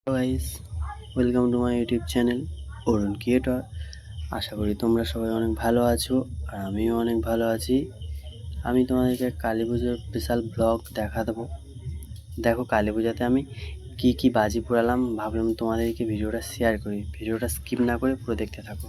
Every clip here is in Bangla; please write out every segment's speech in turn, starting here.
Hello guys, welcome to my YouTube channel Arun creator. আশা করি তোমরা সবাই অনেক ভালো আছো আর আমিও অনেক ভালো আছি। আমি তোমাদেরকে কালী পুজোর স্পেশাল ব্লগ দেখা দেবো। দেখো কালী পূজাতে আমি কি বাজি পোড়ালাম, ভাবলাম তোমাদেরকে ভিডিওটা শেয়ার করি। ভিডিওটা স্কিপ না করে পুরো দেখতে থাকো।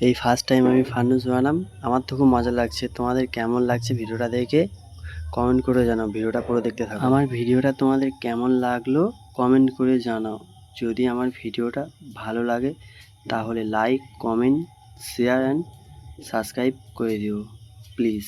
এই ফার্স্ট টাইম আমি ফানুস বানাম, আমার তো খুব মজা লাগছে। তোমাদের কেমন লাগছে ভিডিওটা দেখে কমেন্ট করে জানাও। ভিডিওটা পুরো দেখতে থাকো। আমার ভিডিওটা তোমাদের কেমন লাগলো কমেন্ট করে জানাও। যদি আমার ভিডিওটা ভালো লাগে তাহলে like, comment, share and subscribe করে দিও প্লিজ।